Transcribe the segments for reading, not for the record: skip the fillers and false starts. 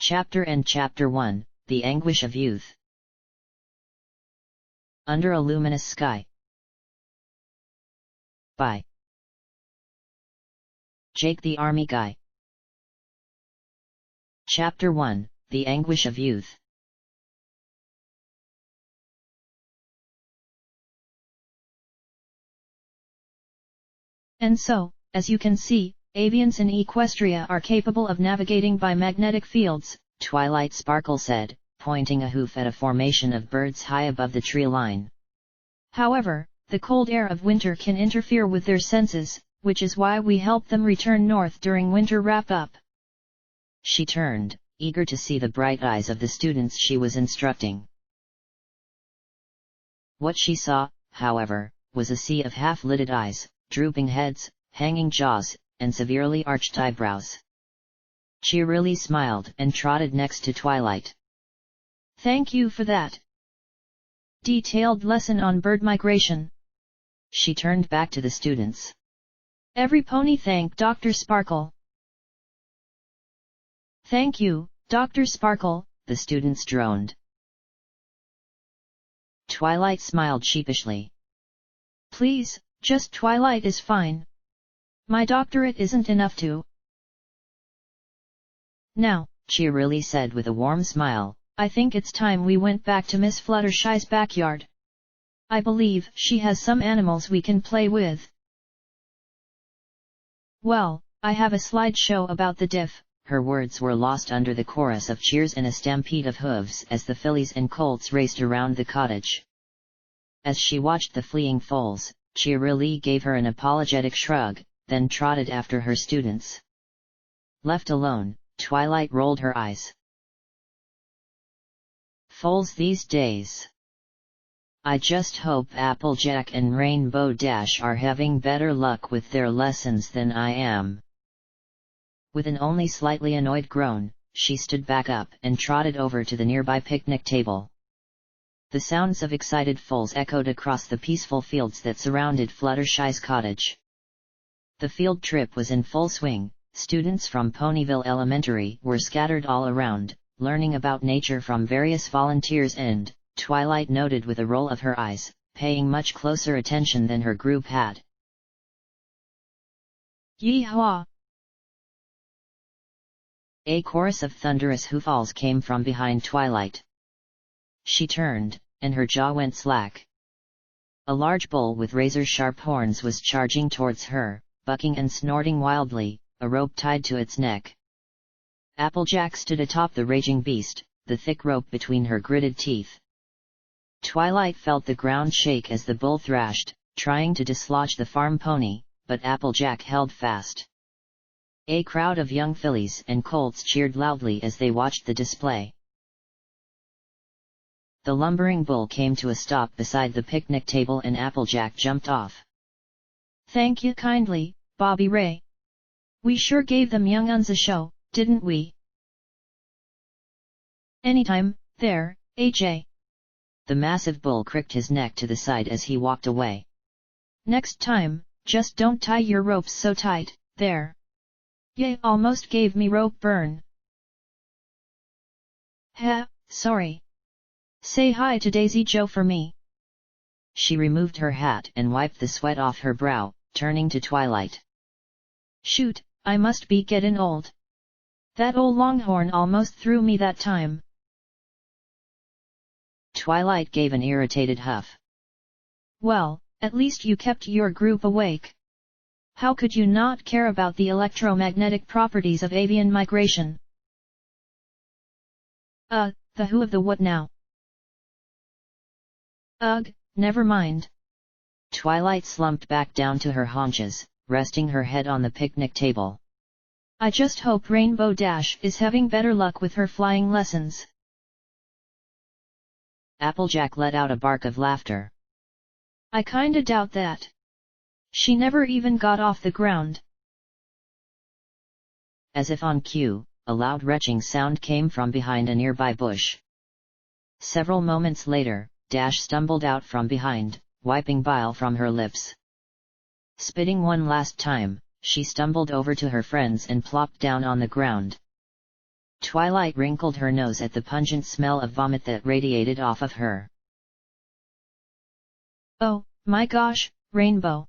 Chapter 1, The Anguish of Youth. Under a Luminous Sky. By Jake the Army Guy. Chapter 1, The Anguish of Youth. And so, as you can see, avians in Equestria are capable of navigating by magnetic fields, Twilight Sparkle said, pointing a hoof at a formation of birds high above the tree line. However, the cold air of winter can interfere with their senses, which is why we help them return north during winter wrap-up. She turned, eager to see the bright eyes of the students she was instructing. What she saw, however, was a sea of half-lidded eyes, drooping heads, hanging jaws, and severely arched eyebrows. Cheerily smiled and trotted next to Twilight. Thank you for that detailed lesson on bird migration. She turned back to the students. Every pony thank Dr. Sparkle. Thank you, Dr. Sparkle, the students droned. Twilight smiled sheepishly. Please, just Twilight is fine. My doctorate isn't enough to. Now, Cheerily said with a warm smile, I think it's time we went back to Miss Fluttershy's backyard. I believe she has some animals we can play with. Well, I have a slideshow about the diff. Her words were lost under the chorus of cheers and a stampede of hooves as the fillies and colts raced around the cottage. As she watched the fleeing foals, Cheerily gave her an apologetic shrug, then trotted after her students. Left alone, Twilight rolled her eyes. Foals these days. I just hope Applejack and Rainbow Dash are having better luck with their lessons than I am. With an only slightly annoyed groan, she stood back up and trotted over to the nearby picnic table. The sounds of excited foals echoed across the peaceful fields that surrounded Fluttershy's cottage. The field trip was in full swing. Students from Ponyville Elementary were scattered all around, learning about nature from various volunteers and, Twilight noted with a roll of her eyes, paying much closer attention than her group had. Yee-haw! A chorus of thunderous hoofalls came from behind Twilight. She turned, and her jaw went slack. A large bull with razor-sharp horns was charging towards her, bucking and snorting wildly, a rope tied to its neck. Applejack stood atop the raging beast, the thick rope between her gritted teeth. Twilight felt the ground shake as the bull thrashed, trying to dislodge the farm pony, but Applejack held fast. A crowd of young fillies and colts cheered loudly as they watched the display. The lumbering bull came to a stop beside the picnic table and Applejack jumped off. Thank you kindly, Bobby Ray. We sure gave them young uns a show, didn't we? Anytime, there, AJ. The massive bull cricked his neck to the side as he walked away. Next time, just don't tie your ropes so tight, there. Yay, almost gave me rope burn. Sorry. Say hi to Daisy Joe for me. She removed her hat and wiped the sweat off her brow, turning to Twilight. Shoot, I must be getting old. That old longhorn almost threw me that time. Twilight gave an irritated huff. Well, at least you kept your group awake. How could you not care about the electromagnetic properties of avian migration? The who of the what now? Ugh, never mind. Twilight slumped back down to her haunches, resting her head on the picnic table. I just hope Rainbow Dash is having better luck with her flying lessons. Applejack let out a bark of laughter. I kinda doubt that. She never even got off the ground. As if on cue, a loud retching sound came from behind a nearby bush. Several moments later, Dash stumbled out from behind, wiping bile from her lips. Spitting one last time, she stumbled over to her friends and plopped down on the ground. Twilight wrinkled her nose at the pungent smell of vomit that radiated off of her. Oh, my gosh, Rainbow!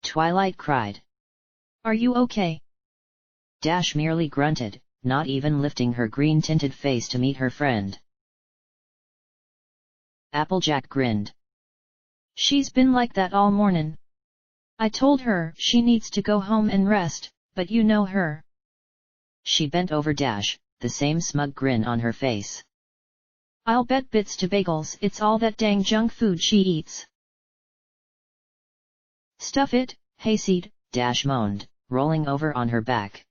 Twilight cried. Are you okay? Dash merely grunted, not even lifting her green-tinted face to meet her friend. Applejack grinned. She's been like that all morning. I told her she needs to go home and rest, but you know her. She bent over Dash, the same smug grin on her face. I'll bet bits to bagels it's all that dang junk food she eats. Stuff it, hayseed, Dash moaned, rolling over on her back.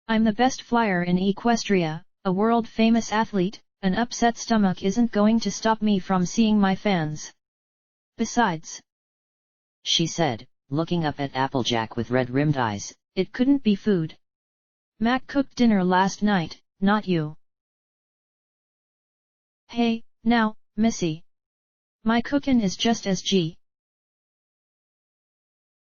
I'm the best flyer in Equestria, a world-famous athlete. An upset stomach isn't going to stop me from seeing my fans. Besides, she said, looking up at Applejack with red-rimmed eyes, it couldn't be food. Mac cooked dinner last night, not you. Hey, now, Missy. My cookin' is just as G.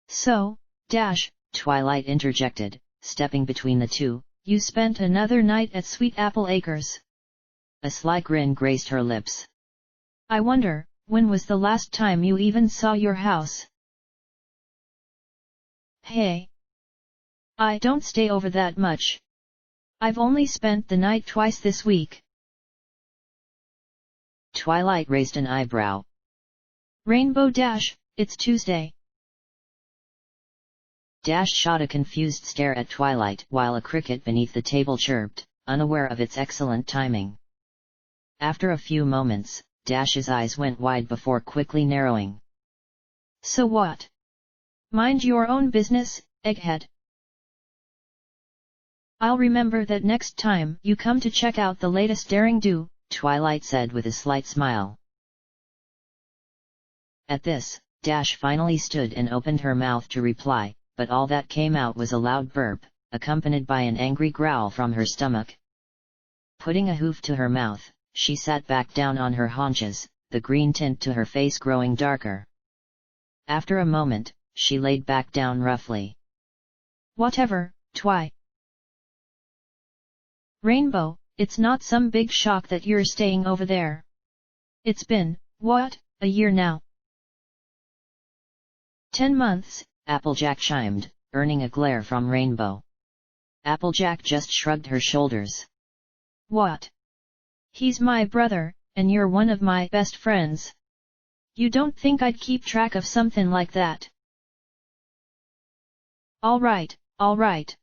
So, Dash, Twilight interjected, stepping between the two, you spent another night at Sweet Apple Acres. A sly grin graced her lips. I wonder, when was the last time you even saw your house? Hey! I don't stay over that much. I've only spent the night twice this week. Twilight raised an eyebrow. Rainbow Dash, it's Tuesday. Dash shot a confused stare at Twilight while a cricket beneath the table chirped, unaware of its excellent timing. After a few moments, Dash's eyes went wide before quickly narrowing. So what? Mind your own business, egghead. I'll remember that next time you come to check out the latest daring do, Twilight said with a slight smile. At this, Dash finally stood and opened her mouth to reply, but all that came out was a loud burp, accompanied by an angry growl from her stomach. Putting a hoof to her mouth, she sat back down on her haunches, the green tint to her face growing darker. After a moment, she laid back down roughly. Whatever, Twi. Rainbow, it's not some big shock that you're staying over there. It's been, what, a year now? 10 months, Applejack chimed, earning a glare from Rainbow. Applejack just shrugged her shoulders. What? He's my brother, and you're one of my best friends. You don't think I'd keep track of something like that? All right,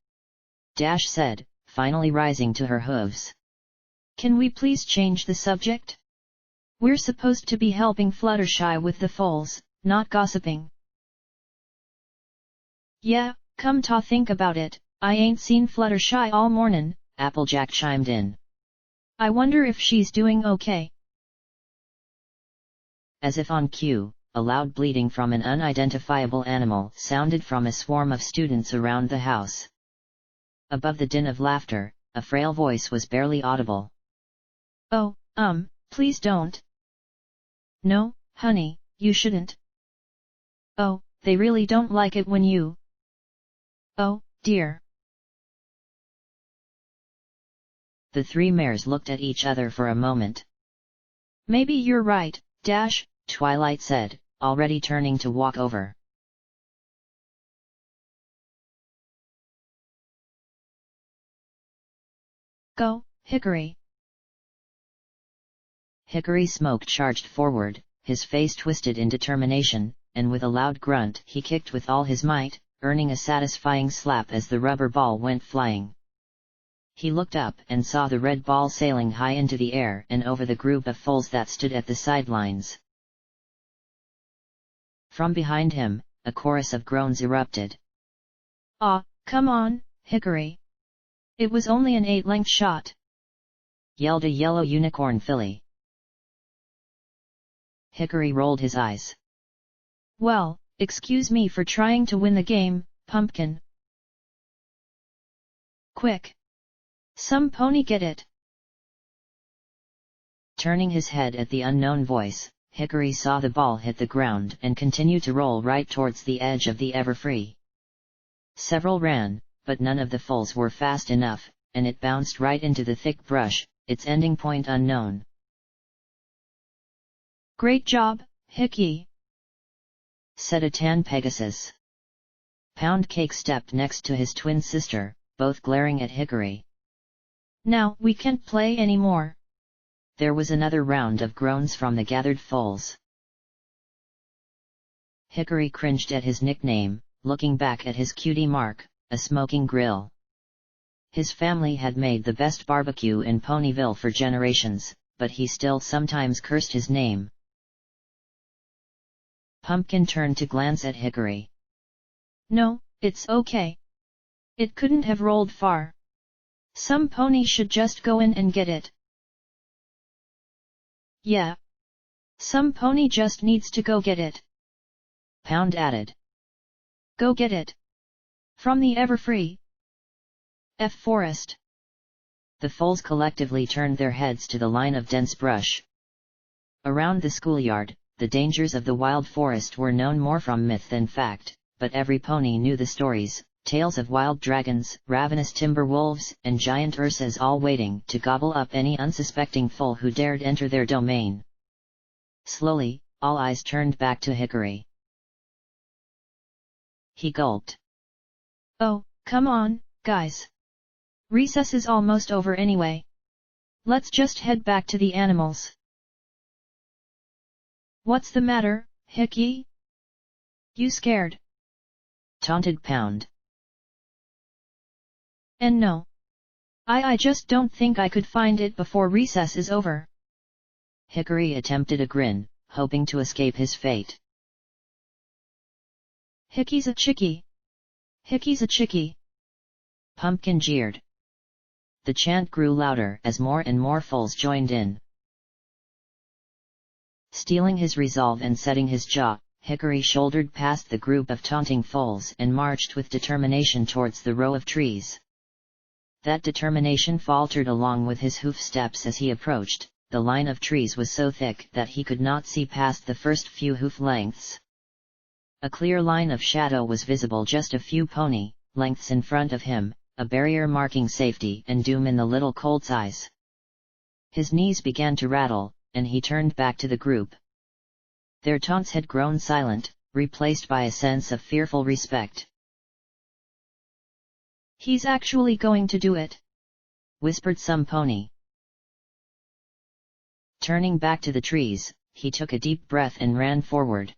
Dash said, finally rising to her hooves. Can we please change the subject? We're supposed to be helping Fluttershy with the foals, not gossiping. Yeah, come to think about it, I ain't seen Fluttershy all mornin', Applejack chimed in. I wonder if she's doing okay. As if on cue, a loud bleating from an unidentifiable animal sounded from a swarm of students around the house. Above the din of laughter, a frail voice was barely audible. Oh, please don't. No, honey, you shouldn't. Oh, they really don't like it when you... Oh, dear. The three mares looked at each other for a moment. Maybe you're right, Dash, Twilight said, already turning to walk over. Go, Hickory. Hickory Smoke charged forward, his face twisted in determination, and with a loud grunt he kicked with all his might, earning a satisfying slap as the rubber ball went flying. He looked up and saw the red ball sailing high into the air and over the group of foals that stood at the sidelines. From behind him, a chorus of groans erupted. Aw, come on, Hickory. It was only an 8-length shot, yelled a yellow unicorn filly. Hickory rolled his eyes. Well, excuse me for trying to win the game, Pumpkin. Quick! Some pony get it! Turning his head at the unknown voice, Hickory saw the ball hit the ground and continue to roll right towards the edge of the Everfree. Several ran, but none of the foals were fast enough, and it bounced right into the thick brush, its ending point unknown. "Great job, Hickey," said a tan Pegasus. Pound Cake stepped next to his twin sister, both glaring at Hickory. "Now we can't play anymore." There was another round of groans from the gathered foals. Hickory cringed at his nickname, looking back at his cutie mark, a smoking grill. His family had made the best barbecue in Ponyville for generations, but he still sometimes cursed his name. Pumpkin turned to glance at Hickory. "No, it's okay. It couldn't have rolled far. Some pony should just go in and get it." "Yeah. Some pony just needs to go get it," Pound added. "Go get it. From the Everfree F forest." The foals collectively turned their heads to the line of dense brush. Around the schoolyard, the dangers of the wild forest were known more from myth than fact, but every pony knew the stories, tales of wild dragons, ravenous timber wolves, and giant ursas all waiting to gobble up any unsuspecting foal who dared enter their domain. Slowly, all eyes turned back to Hickory. He gulped. "Oh, come on, guys. Recess is almost over anyway. Let's just head back to the animals." "What's the matter, Hickey? You scared?" taunted Pound. "And no. I just don't think I could find it before recess is over." Hickory attempted a grin, hoping to escape his fate. "Hickey's a chickie. Hickey's a chickie," Pumpkin jeered. The chant grew louder as more and more foals joined in. Steeling his resolve and setting his jaw, Hickory shouldered past the group of taunting foals and marched with determination towards the row of trees. That determination faltered along with his hoof steps as he approached. The line of trees was so thick that he could not see past the first few hoof lengths. A clear line of shadow was visible just a few pony lengths in front of him, a barrier marking safety and doom in the little colt's eyes. His knees began to rattle, and he turned back to the group. Their taunts had grown silent, replaced by a sense of fearful respect. "He's actually going to do it," whispered some pony. Turning back to the trees, he took a deep breath and ran forward.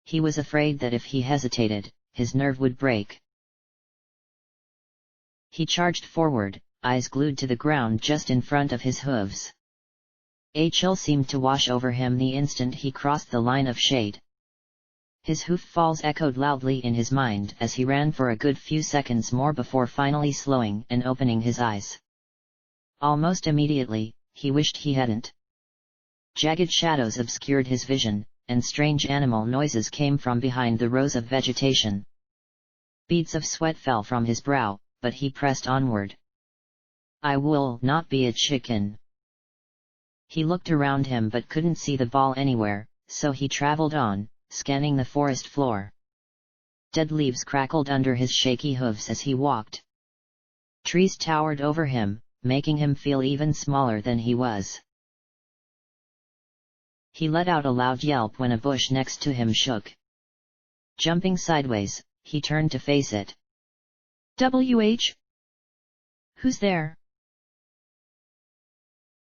He was afraid that if he hesitated, his nerve would break. He charged forward, eyes glued to the ground just in front of his hooves. A chill seemed to wash over him the instant he crossed the line of shade. His hoof falls echoed loudly in his mind as he ran for a good few seconds more before finally slowing and opening his eyes. Almost immediately, he wished he hadn't. Jagged shadows obscured his vision, and strange animal noises came from behind the rows of vegetation. Beads of sweat fell from his brow, but he pressed onward. "I will not be a chicken." He looked around him but couldn't see the ball anywhere, so he traveled on, scanning the forest floor. Dead leaves crackled under his shaky hooves as he walked. Trees towered over him, making him feel even smaller than he was. He let out a loud yelp when a bush next to him shook. Jumping sideways, he turned to face it. "WH? Who's there?"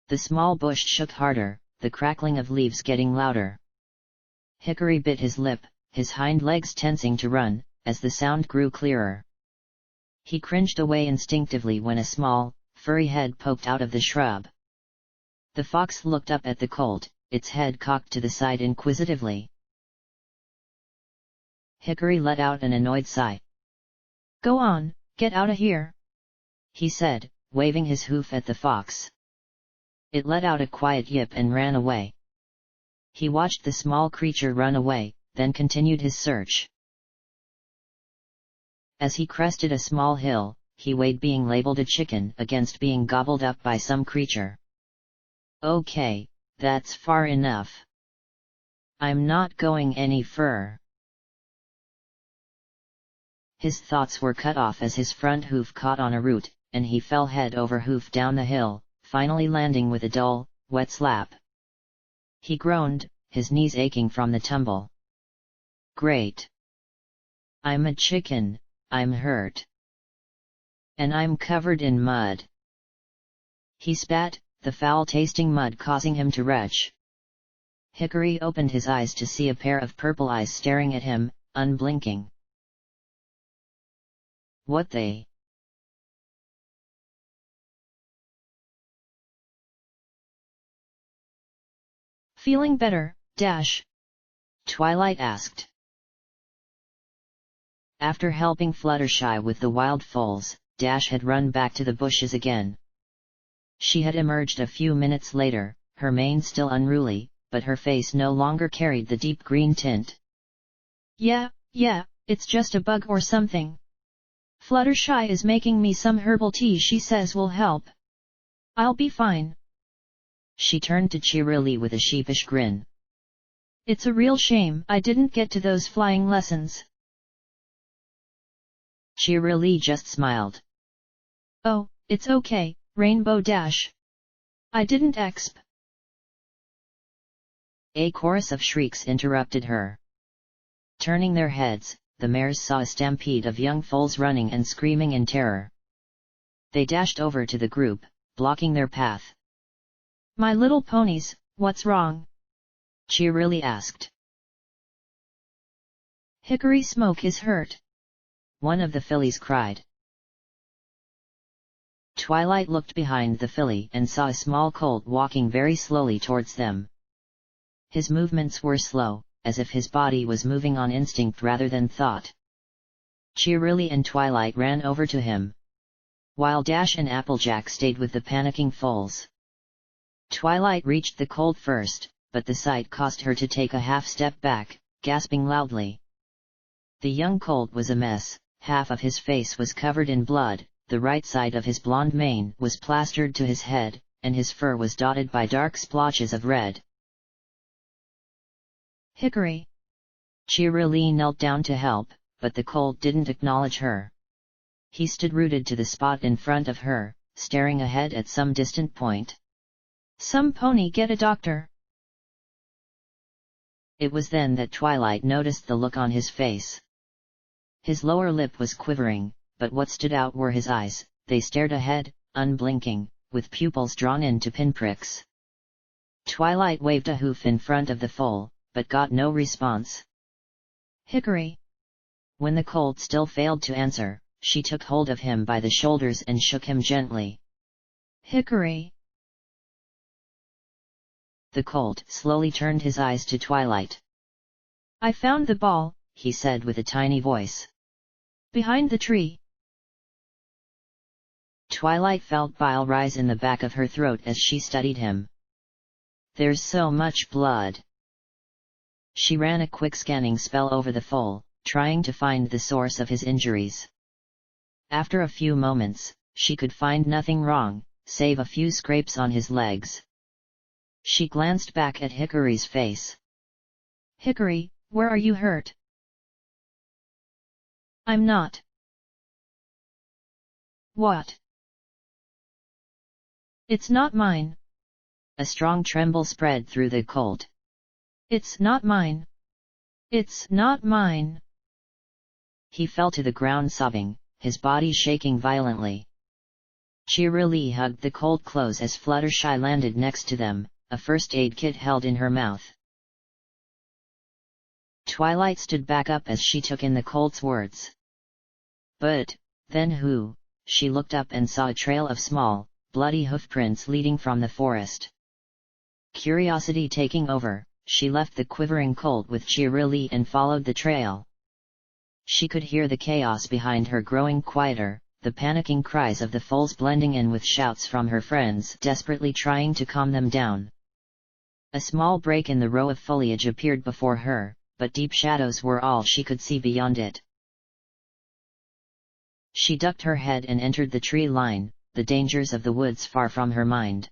The small bush shook harder, the crackling of leaves getting louder. Hickory bit his lip, his hind legs tensing to run, as the sound grew clearer. He cringed away instinctively when a small, furry head poked out of the shrub. The fox looked up at the colt, its head cocked to the side inquisitively. Hickory let out an annoyed sigh. "Go on, get out of here," he said, waving his hoof at the fox. It let out a quiet yip and ran away. He watched the small creature run away, then continued his search. As he crested a small hill, he weighed being labeled a chicken against being gobbled up by some creature. "Okay, that's far enough. I'm not going any further." His thoughts were cut off as his front hoof caught on a root, and he fell head over hoof down the hill, finally landing with a dull, wet slap. He groaned, his knees aching from the tumble. "Great! I'm a chicken, I'm hurt. And I'm covered in mud." He spat, the foul-tasting mud causing him to retch. Hickory opened his eyes to see a pair of purple eyes staring at him, unblinking. "What they?" "Feeling better, Dash?" Twilight asked. After helping Fluttershy with the wild foals, Dash had run back to the bushes again. She had emerged a few minutes later, her mane still unruly, but her face no longer carried the deep green tint. Yeah, it's just a bug or something. Fluttershy is making me some herbal tea she says will help. I'll be fine." She turned to Cheerilee with a sheepish grin. "It's a real shame I didn't get to those flying lessons." Cheerilee just smiled. "Oh, it's okay, Rainbow Dash. I didn't exp." A chorus of shrieks interrupted her. Turning their heads, the mares saw a stampede of young foals running and screaming in terror. They dashed over to the group, blocking their path. "My little ponies, what's wrong?" Cheerilee asked. "Hickory Smoke is hurt," one of the fillies cried. Twilight looked behind the filly and saw a small colt walking very slowly towards them. His movements were slow, as if his body was moving on instinct rather than thought. Cheerilee and Twilight ran over to him, while Dash and Applejack stayed with the panicking foals. Twilight reached the colt first, but the sight caused her to take a half step back, gasping loudly. The young colt was a mess, half of his face was covered in blood, the right side of his blonde mane was plastered to his head, and his fur was dotted by dark splotches of red. "Hickory!" Cheerilee knelt down to help, but the colt didn't acknowledge her. He stood rooted to the spot in front of her, staring ahead at some distant point. "Some pony get a doctor." It was then that Twilight noticed the look on his face. His lower lip was quivering, but what stood out were his eyes. They stared ahead, unblinking, with pupils drawn into pinpricks. Twilight waved a hoof in front of the foal, but got no response. "Hickory!" When the colt still failed to answer, she took hold of him by the shoulders and shook him gently. "Hickory!" The colt slowly turned his eyes to Twilight. "I found the ball," he said with a tiny voice. "Behind the tree." Twilight felt bile rise in the back of her throat as she studied him. "There's so much blood." She ran a quick scanning spell over the foal, trying to find the source of his injuries. After a few moments, she could find nothing wrong, save a few scrapes on his legs. She glanced back at Hickory's face. "Hickory, where are you hurt?" "I'm not." "What?" "It's not mine." A strong tremble spread through the colt. "It's not mine. It's not mine." He fell to the ground sobbing, his body shaking violently. Cheerilee hugged the colt close as Fluttershy landed next to them, a first aid kit held in her mouth. Twilight stood back up as she took in the colt's words. "But, then who?" She looked up and saw a trail of small, bloody hoofprints leading from the forest. Curiosity taking over, she left the quivering colt with Cheerilee and followed the trail. She could hear the chaos behind her growing quieter, the panicking cries of the foals blending in with shouts from her friends desperately trying to calm them down. A small break in the row of foliage appeared before her, but deep shadows were all she could see beyond it. She ducked her head and entered the tree line, the dangers of the woods far from her mind.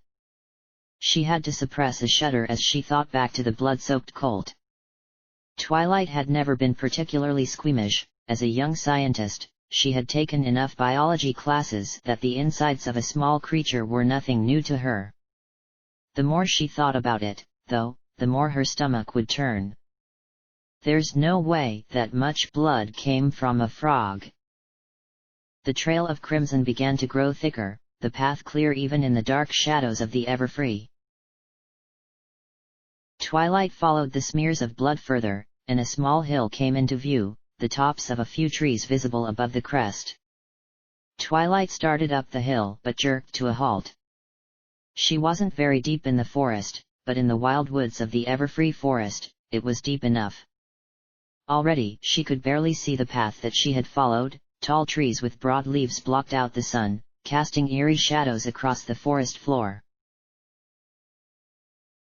She had to suppress a shudder as she thought back to the blood-soaked colt. Twilight had never been particularly squeamish. As a young scientist, she had taken enough biology classes that the insides of a small creature were nothing new to her. The more she thought about it, though, the more her stomach would turn. There's no way that much blood came from a frog. The trail of crimson began to grow thicker, the path clear even in the dark shadows of the Everfree. Twilight followed the smears of blood further, and a small hill came into view, the tops of a few trees visible above the crest. Twilight started up the hill but jerked to a halt. She wasn't very deep in the forest, but in the wild woods of the Everfree forest, it was deep enough. Already she could barely see the path that she had followed. Tall trees with broad leaves blocked out the sun, casting eerie shadows across the forest floor.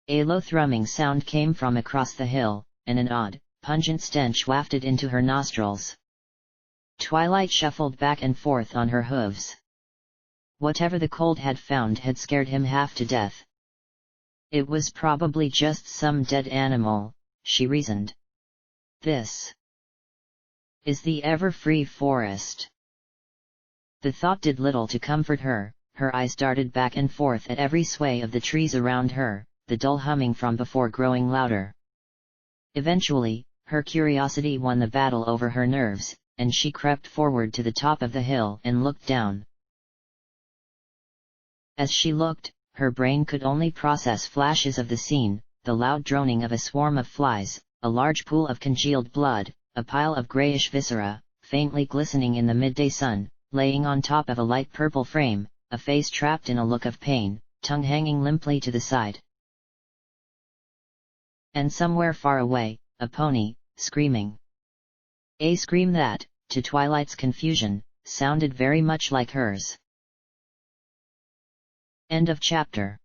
A low thrumming sound came from across the hill, and an odd, pungent stench wafted into her nostrils. Twilight shuffled back and forth on her hooves. Whatever the cold had found had scared him half to death. It was probably just some dead animal, she reasoned. This is the Everfree forest. The thought did little to comfort her. Her eyes darted back and forth at every sway of the trees around her, the dull humming from before growing louder. Eventually, her curiosity won the battle over her nerves, and she crept forward to the top of the hill and looked down. As she looked, her brain could only process flashes of the scene, the loud droning of a swarm of flies, a large pool of congealed blood, a pile of grayish viscera, faintly glistening in the midday sun, laying on top of a light purple frame, a face trapped in a look of pain, tongue hanging limply to the side. And somewhere far away, a pony, screaming. A scream that, to Twilight's confusion, sounded very much like hers. End of chapter.